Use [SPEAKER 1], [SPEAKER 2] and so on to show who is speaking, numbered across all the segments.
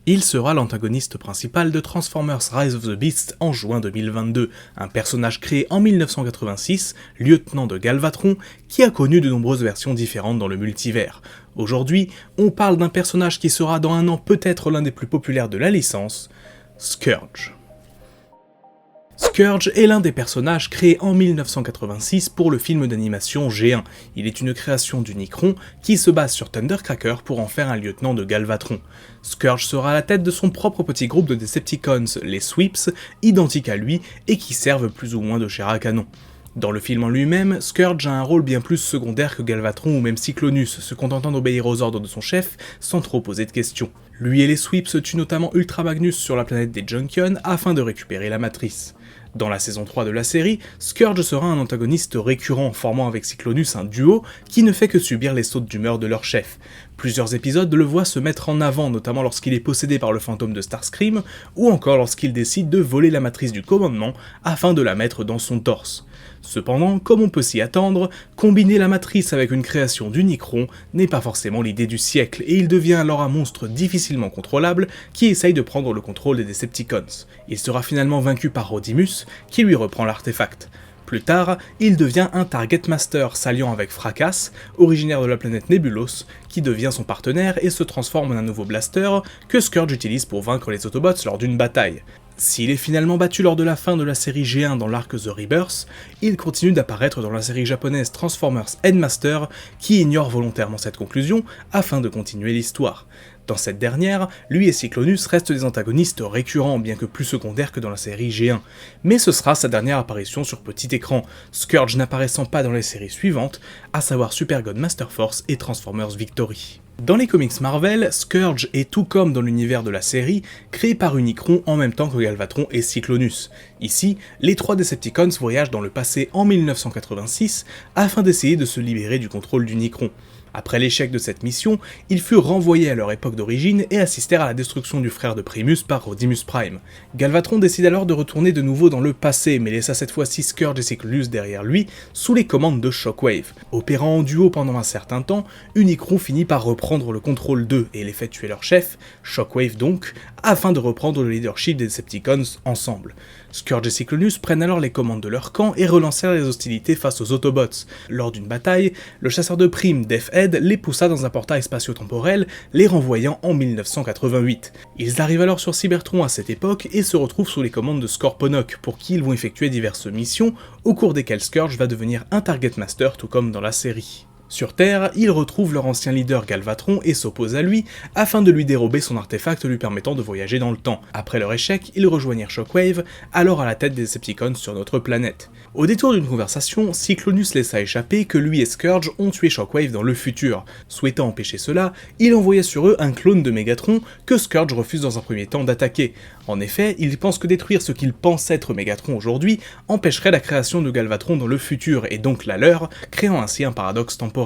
[SPEAKER 1] Il sera l'antagoniste principal de Transformers Rise of the Beast en juin 2022, un personnage créé en 1986, lieutenant de Galvatron, qui a connu de nombreuses versions différentes dans le multivers. Aujourd'hui, on parle d'un personnage qui sera dans un an peut-être l'un des plus populaires de la licence, Scourge. Scourge est l'un des personnages créés en 1986 pour le film d'animation G1. Il est une création d'Unicron qui se base sur Thundercracker pour en faire un lieutenant de Galvatron. Scourge sera à la tête de son propre petit groupe de Decepticons, les Sweeps, identiques à lui et qui servent plus ou moins de chair à canon. Dans le film en lui-même, Scourge a un rôle bien plus secondaire que Galvatron ou même Cyclonus, se contentant d'obéir aux ordres de son chef sans trop poser de questions. Lui et les Sweeps tuent notamment Ultra Magnus sur la planète des Junkions afin de récupérer la matrice. Dans la saison 3 de la série, Scourge sera un antagoniste récurrent, formant avec Cyclonus un duo qui ne fait que subir les sautes d'humeur de leur chef. Plusieurs épisodes le voient se mettre en avant, notamment lorsqu'il est possédé par le fantôme de Starscream, ou encore lorsqu'il décide de voler la matrice du commandement afin de la mettre dans son torse. Cependant, comme on peut s'y attendre, combiner la matrice avec une création d'Unicron n'est pas forcément l'idée du siècle, et il devient alors un monstre difficilement contrôlable qui essaye de prendre le contrôle des Decepticons. Il sera finalement vaincu par Rodimus, qui lui reprend l'artefact. Plus tard, il devient un Target Master s'alliant avec Fracas, originaire de la planète Nebulos, qui devient son partenaire et se transforme en un nouveau blaster que Scourge utilise pour vaincre les Autobots lors d'une bataille. S'il est finalement battu lors de la fin de la série G1 dans l'arc The Rebirth, il continue d'apparaître dans la série japonaise Transformers Headmaster, qui ignore volontairement cette conclusion afin de continuer l'histoire. Dans cette dernière, lui et Cyclonus restent des antagonistes récurrents, bien que plus secondaires que dans la série G1, mais ce sera sa dernière apparition sur petit écran, Scourge n'apparaissant pas dans les séries suivantes, à savoir Supergod Master Force et Transformers Victory. Dans les comics Marvel, Scourge est tout comme dans l'univers de la série, créé par Unicron en même temps que Galvatron et Cyclonus. Ici, les trois Decepticons voyagent dans le passé en 1986 afin d'essayer de se libérer du contrôle d'Unicron. Après l'échec de cette mission, ils furent renvoyés à leur époque d'origine et assistèrent à la destruction du frère de Primus par Rodimus Prime. Galvatron décide alors de retourner de nouveau dans le passé, mais laissa cette fois-ci Scourge et Cyclonus derrière lui, sous les commandes de Shockwave. Opérant en duo pendant un certain temps, Unicron finit par reprendre le contrôle d'eux et les fait tuer leur chef, Shockwave donc, afin de reprendre le leadership des Decepticons ensemble. Scourge et Cyclonus prennent alors les commandes de leur camp et relancèrent les hostilités face aux Autobots. Lors d'une bataille, le chasseur de primes, Death Head, les poussa dans un portail spatio-temporel, les renvoyant en 1988. Ils arrivent alors sur Cybertron à cette époque et se retrouvent sous les commandes de Scorponok, pour qui ils vont effectuer diverses missions, au cours desquelles Scourge va devenir un Target Master tout comme dans la série. Sur Terre, ils retrouvent leur ancien leader Galvatron et s'opposent à lui afin de lui dérober son artefact lui permettant de voyager dans le temps. Après leur échec, ils rejoignirent Shockwave, alors à la tête des Decepticons sur notre planète. Au détour d'une conversation, Cyclonus laissa échapper que lui et Scourge ont tué Shockwave dans le futur. Souhaitant empêcher cela, il envoya sur eux un clone de Megatron que Scourge refuse dans un premier temps d'attaquer. En effet, il pense que détruire ce qu'il pense être Megatron aujourd'hui empêcherait la création de Galvatron dans le futur et donc la leur, créant ainsi un paradoxe temporel.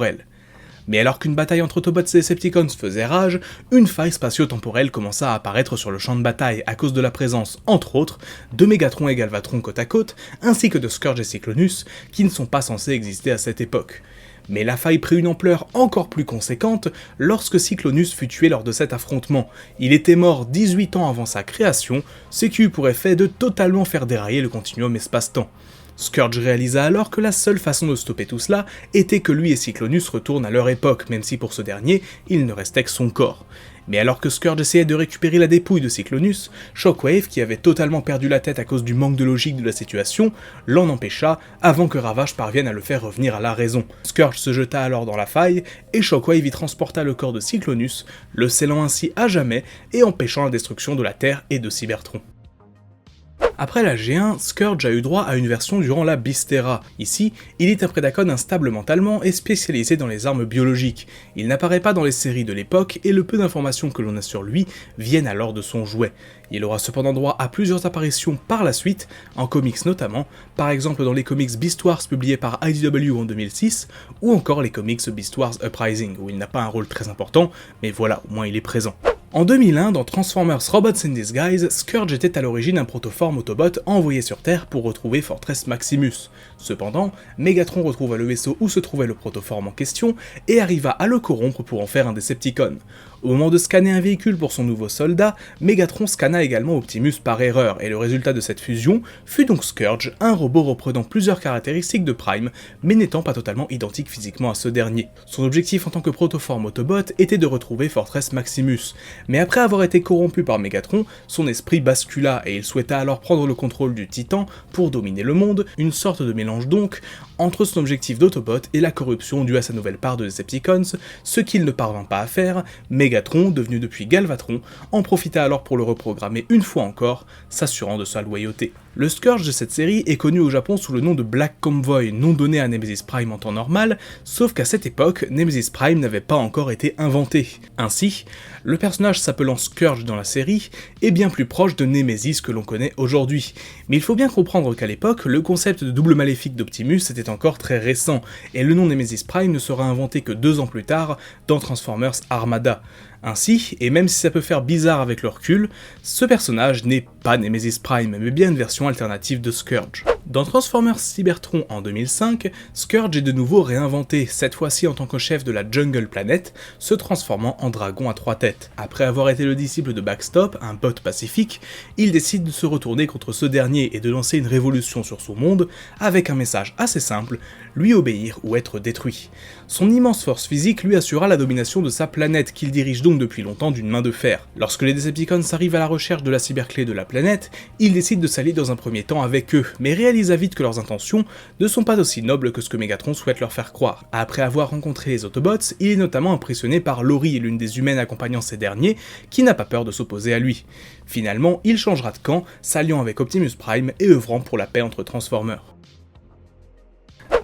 [SPEAKER 1] Mais alors qu'une bataille entre Autobots et Decepticons faisait rage, une faille spatio-temporelle commença à apparaître sur le champ de bataille à cause de la présence, entre autres, de Megatron et Galvatron côte à côte, ainsi que de Scourge et Cyclonus, qui ne sont pas censés exister à cette époque. Mais la faille prit une ampleur encore plus conséquente lorsque Cyclonus fut tué lors de cet affrontement. Il était mort 18 ans avant sa création, ce qui eut pour effet de totalement faire dérailler le continuum espace-temps. Scourge réalisa alors que la seule façon de stopper tout cela était que lui et Cyclonus retournent à leur époque, même si pour ce dernier, il ne restait que son corps. Mais alors que Scourge essayait de récupérer la dépouille de Cyclonus, Shockwave, qui avait totalement perdu la tête à cause du manque de logique de la situation, l'en empêcha avant que Ravage parvienne à le faire revenir à la raison. Scourge se jeta alors dans la faille, et Shockwave y transporta le corps de Cyclonus, le scellant ainsi à jamais et empêchant la destruction de la Terre et de Cybertron. Après la G1, Scourge a eu droit à une version durant la Beastera. Ici, il est un Predacon instable mentalement et spécialisé dans les armes biologiques. Il n'apparaît pas dans les séries de l'époque et le peu d'informations que l'on a sur lui viennent alors de son jouet. Il aura cependant droit à plusieurs apparitions par la suite, en comics notamment, par exemple dans les comics Beast Wars publiés par IDW en 2006, ou encore les comics Beast Wars Uprising, où il n'a pas un rôle très important, mais voilà, au moins il est présent. En 2001, dans Transformers Robots in Disguise, Scourge était à l'origine un protoforme Autobot envoyé sur Terre pour retrouver Fortress Maximus. Cependant, Megatron retrouva le vaisseau où se trouvait le protoforme en question et arriva à le corrompre pour en faire un Decepticon. Au moment de scanner un véhicule pour son nouveau soldat, Megatron scanna également Optimus par erreur, et le résultat de cette fusion fut donc Scourge, un robot reprenant plusieurs caractéristiques de Prime, mais n'étant pas totalement identique physiquement à ce dernier. Son objectif en tant que protoforme Autobot était de retrouver Fortress Maximus, mais après avoir été corrompu par Megatron, son esprit bascula et il souhaita alors prendre le contrôle du Titan pour dominer le monde, une sorte de mélange donc entre son objectif d'Autobot et la corruption due à sa nouvelle part de Decepticons, ce qu'il ne parvint pas à faire. Megatron, devenu depuis Galvatron, en profita alors pour le reprogrammer une fois encore, s'assurant de sa loyauté. Le Scourge de cette série est connu au Japon sous le nom de Black Convoy, nom donné à Nemesis Prime en temps normal, sauf qu'à cette époque, Nemesis Prime n'avait pas encore été inventé. Ainsi, le personnage s'appelant Scourge dans la série est bien plus proche de Nemesis que l'on connaît aujourd'hui. Mais il faut bien comprendre qu'à l'époque, le concept de double maléfique d'Optimus était encore très récent, et le nom Nemesis Prime ne sera inventé que 2 ans plus tard dans Transformers Armada. Ainsi, et même si ça peut faire bizarre avec le recul, ce personnage n'est pas Nemesis Prime, mais bien une version alternative de Scourge. Dans Transformers Cybertron en 2005, Scourge est de nouveau réinventé, cette fois-ci en tant que chef de la Jungle Planet, se transformant en dragon à 3 têtes. Après avoir été le disciple de Backstop, un bot pacifique, il décide de se retourner contre ce dernier et de lancer une révolution sur son monde, avec un message assez simple, lui obéir ou être détruit. Son immense force physique lui assura la domination de sa planète, qu'il dirige donc depuis longtemps d'une main de fer. Lorsque les Decepticons arrivent à la recherche de la cyberclé de la planète, il décide de s'allier dans un premier temps avec eux, mais réalisa vite que leurs intentions ne sont pas aussi nobles que ce que Megatron souhaite leur faire croire. Après avoir rencontré les Autobots, il est notamment impressionné par Lori, l'une des humaines accompagnant ces derniers, qui n'a pas peur de s'opposer à lui. Finalement, il changera de camp, s'alliant avec Optimus Prime et œuvrant pour la paix entre Transformers.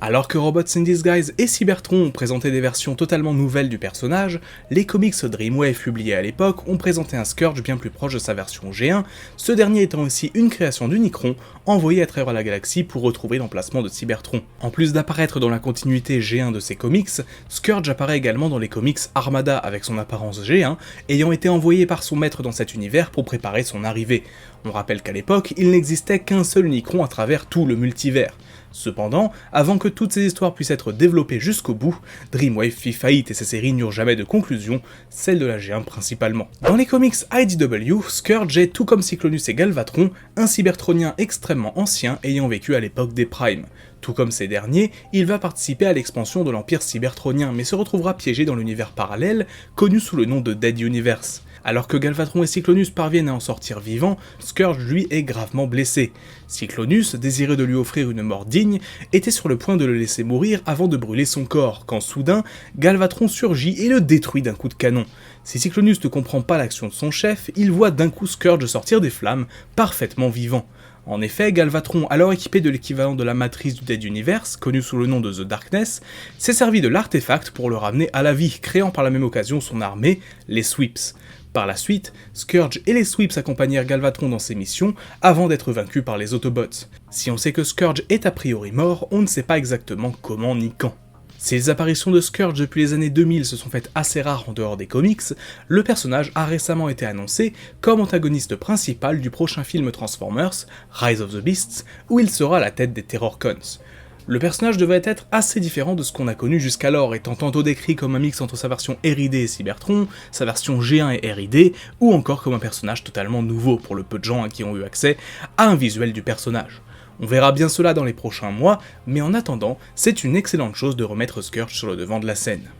[SPEAKER 1] Alors que Robots in Disguise et Cybertron ont présenté des versions totalement nouvelles du personnage, les comics Dreamwave publiés à l'époque ont présenté un Scourge bien plus proche de sa version G1, ce dernier étant aussi une création d'Unicron envoyé à travers la galaxie pour retrouver l'emplacement de Cybertron. En plus d'apparaître dans la continuité G1 de ces comics, Scourge apparaît également dans les comics Armada avec son apparence G1, ayant été envoyé par son maître dans cet univers pour préparer son arrivée. On rappelle qu'à l'époque, il n'existait qu'un seul Unicron à travers tout le multivers. Cependant, avant que toutes ces histoires puissent être développées jusqu'au bout, Dreamwave fit faillite et ces séries n'eurent jamais de conclusion, celle de la G1 principalement. Dans les comics IDW, Scourge est, tout comme Cyclonus et Galvatron, un cybertronien extrêmement ancien ayant vécu à l'époque des Primes. Tout comme ces derniers, il va participer à l'expansion de l'Empire cybertronien, mais se retrouvera piégé dans l'univers parallèle, connu sous le nom de Dead Universe. Alors que Galvatron et Cyclonus parviennent à en sortir vivants, Scourge lui est gravement blessé. Cyclonus, désireux de lui offrir une mort digne, était sur le point de le laisser mourir avant de brûler son corps, quand soudain, Galvatron surgit et le détruit d'un coup de canon. Si Cyclonus ne comprend pas l'action de son chef, il voit d'un coup Scourge sortir des flammes, parfaitement vivant. En effet, Galvatron, alors équipé de l'équivalent de la matrice du Dead Universe, connu sous le nom de The Darkness, s'est servi de l'artefact pour le ramener à la vie, créant par la même occasion son armée, les Sweeps. Par la suite, Scourge et les Sweeps accompagnèrent Galvatron dans ses missions avant d'être vaincus par les Autobots. Si on sait que Scourge est a priori mort, on ne sait pas exactement comment ni quand. Si les apparitions de Scourge depuis les années 2000 se sont faites assez rares en dehors des comics, le personnage a récemment été annoncé comme antagoniste principal du prochain film Transformers, Rise of the Beasts, où il sera à la tête des Terrorcons. Le personnage devait être assez différent de ce qu'on a connu jusqu'alors, étant tantôt décrit comme un mix entre sa version R.I.D. et Cybertron, sa version G1 et R.I.D., ou encore comme un personnage totalement nouveau pour le peu de gens qui ont eu accès à un visuel du personnage. On verra bien cela dans les prochains mois, mais en attendant, c'est une excellente chose de remettre Scourge sur le devant de la scène.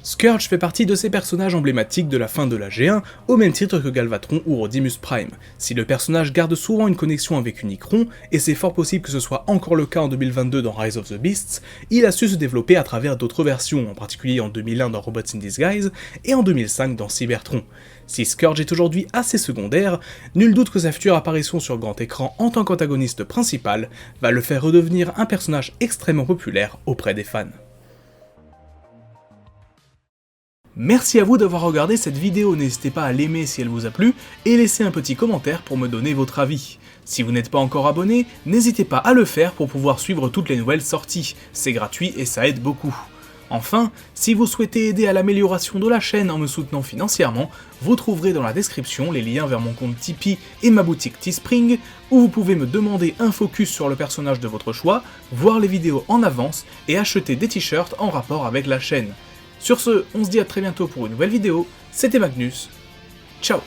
[SPEAKER 1] Scourge fait partie de ces personnages emblématiques de la fin de la G1, au même titre que Galvatron ou Rodimus Prime. Si le personnage garde souvent une connexion avec Unicron, et c'est fort possible que ce soit encore le cas en 2022 dans Rise of the Beasts, il a su se développer à travers d'autres versions, en particulier en 2001 dans Robots in Disguise, et en 2005 dans Cybertron. Si Scourge est aujourd'hui assez secondaire, nul doute que sa future apparition sur grand écran en tant qu'antagoniste principal va le faire redevenir un personnage extrêmement populaire auprès des fans. Merci à vous d'avoir regardé cette vidéo, n'hésitez pas à l'aimer si elle vous a plu, et laisser un petit commentaire pour me donner votre avis. Si vous n'êtes pas encore abonné, n'hésitez pas à le faire pour pouvoir suivre toutes les nouvelles sorties, c'est gratuit et ça aide beaucoup. Enfin, si vous souhaitez aider à l'amélioration de la chaîne en me soutenant financièrement, vous trouverez dans la description les liens vers mon compte Tipeee et ma boutique Teespring, où vous pouvez me demander un focus sur le personnage de votre choix, voir les vidéos en avance et acheter des t-shirts en rapport avec la chaîne. Sur ce, on se dit à très bientôt pour une nouvelle vidéo, c'était Magnus, ciao.